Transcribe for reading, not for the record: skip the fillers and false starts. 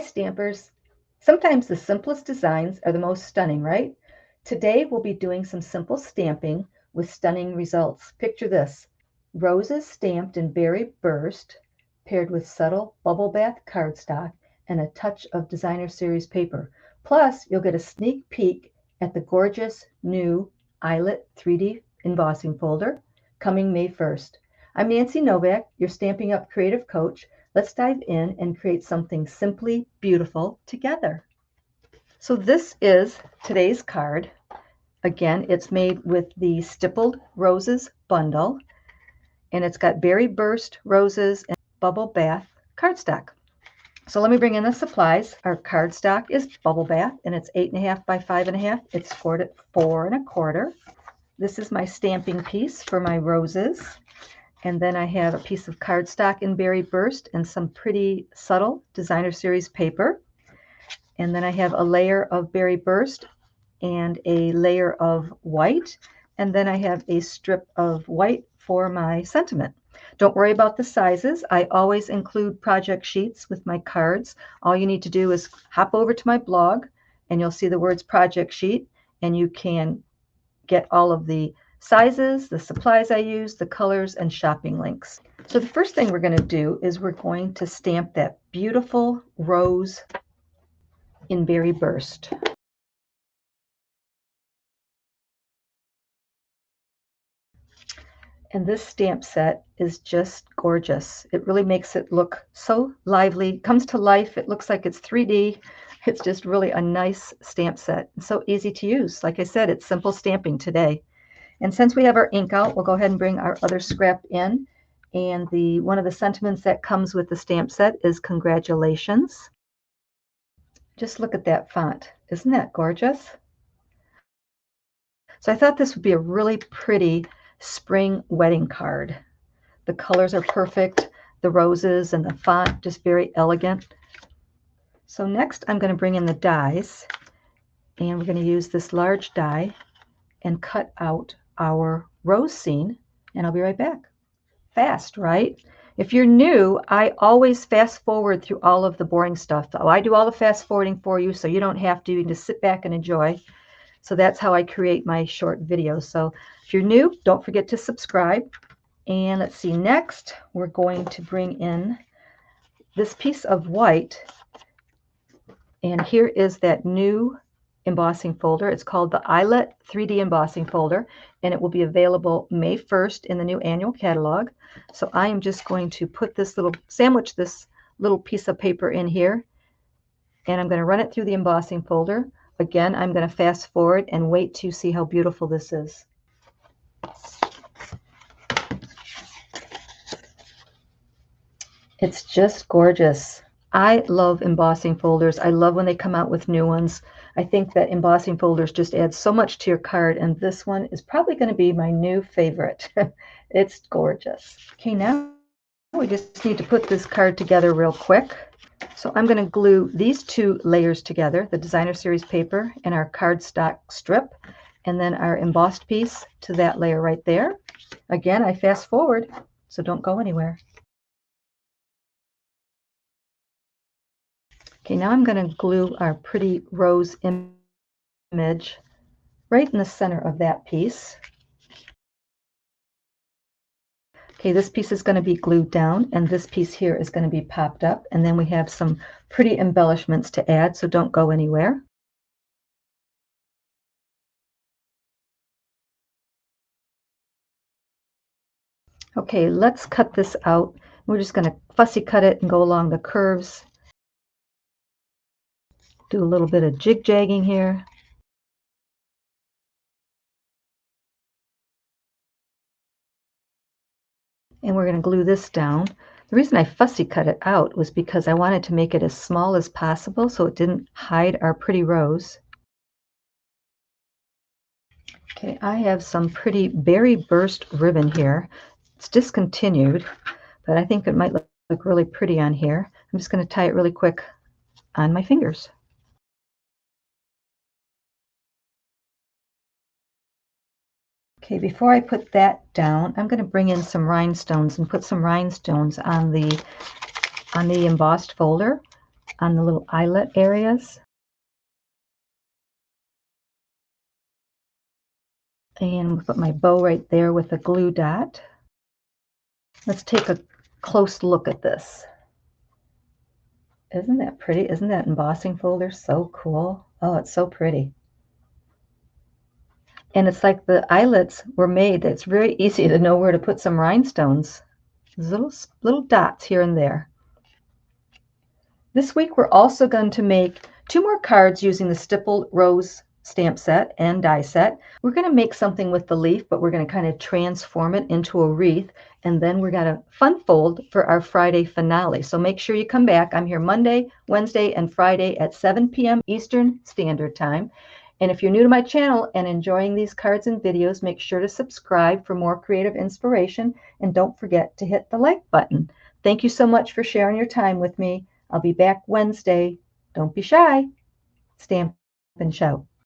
Stampers. Sometimes the simplest designs are the most stunning, right? Today we'll be doing some simple stamping with stunning results. Picture this: roses stamped in berry burst, paired with subtle bubble bath cardstock and a touch of designer series paper. Plus, you'll get a sneak peek at the gorgeous new Eyelet 3D embossing folder coming May 1st. I'm Nancy Novak, your Stamping Up creative coach. Let's dive in and create something simply beautiful together. So this is today's card. Again, it's made with the Stippled Roses bundle, and it's got berry burst roses and bubble bath cardstock. So let me bring in the supplies. Our cardstock is bubble bath, and it's 8.5 by 5.5. It's scored at 4 1/4. This is my stamping piece for my roses. And then I have a piece of cardstock in berry burst and some pretty subtle designer series paper. And then I have a layer of berry burst and a layer of white. And then I have a strip of white for my sentiment. Don't worry about the sizes. I always include project sheets with my cards. All you need to do is hop over to my blog and you'll see the words project sheet, and you can get all of the sizes, the supplies I use, the colors, and shopping links. So the first thing we're going to do is we're going to stamp that beautiful rose in berry burst. And this stamp set is just gorgeous. It really makes it look so lively. It comes to life. It looks like it's 3D. It's just really a nice stamp set. It's so easy to use. Like I said, it's simple stamping today. And since we have our ink out, we'll go ahead and bring our other scrap in. And one of the sentiments that comes with the stamp set is congratulations. Just look at that font. Isn't that gorgeous? So I thought this would be a really pretty spring wedding card. The colors are perfect. The roses and the font just very elegant. So next I'm going to bring in the dies, and we're going to use this large die and cut out our rose scene, and I'll be right back. Fast, right? If you're new, I always fast forward through all of the boring stuff. Oh, I do all the fast forwarding for you, so you don't have to. You can just sit back and enjoy. So that's how I create my short videos. So if you're new, don't forget to subscribe. And let's see, next we're going to bring in this piece of white. And here is that new embossing folder. It's called the Eyelet 3D embossing folder, and it will be available May 1st in the new annual catalog. So I am just going to sandwich this little piece of paper in here, and I'm going to run it through the embossing folder. Again, I'm going to fast forward and wait to see how beautiful this is. It's just gorgeous. I love embossing folders. I love when they come out with new ones. I think that embossing folders just add so much to your card, and this one is probably going to be my new favorite. It's gorgeous. Okay, now we just need to put this card together real quick. So I'm going to glue these two layers together, the designer series paper and our cardstock strip, and then our embossed piece to that layer right there. Again, I fast forward, so don't go anywhere. Okay, now I'm going to glue our pretty rose image right in the center of that piece. Okay, this piece is going to be glued down, and this piece here is going to be popped up, and then we have some pretty embellishments to add, so don't go anywhere. Okay, let's cut this out. We're just going to fussy cut it and go along the curves. Do a little bit of jig-jagging here. And we're going to glue this down. The reason I fussy cut it out was because I wanted to make it as small as possible so it didn't hide our pretty rose. Okay, I have some pretty berry burst ribbon here. It's discontinued, but I think it might look really pretty on here. I'm just going to tie it really quick on my fingers. Okay, before I put that down, I'm going to bring in some rhinestones and put some rhinestones on the embossed folder. on the little eyelet areas. And we'll put my bow right there with a glue dot. Let's take a close look at this. Isn't that pretty? Isn't that embossing folder so cool? Oh, it's so pretty. And it's like the eyelets were made. It's very easy to know where to put some rhinestones. There's little dots here and there. This week we're also going to make 2 more cards using the Stippled Rose stamp set and die set. We're going to make something with the leaf, but we're going to kind of transform it into a wreath, and then we're going to fun fold for our Friday finale. So make sure you come back. I'm here Monday, Wednesday, and Friday at 7 p.m. Eastern Standard Time. And if you're new to my channel and enjoying these cards and videos, make sure to subscribe for more creative inspiration, and don't forget to hit the like button. Thank you so much for sharing your time with me. I'll be back Wednesday. Don't be shy. Stamp and shout.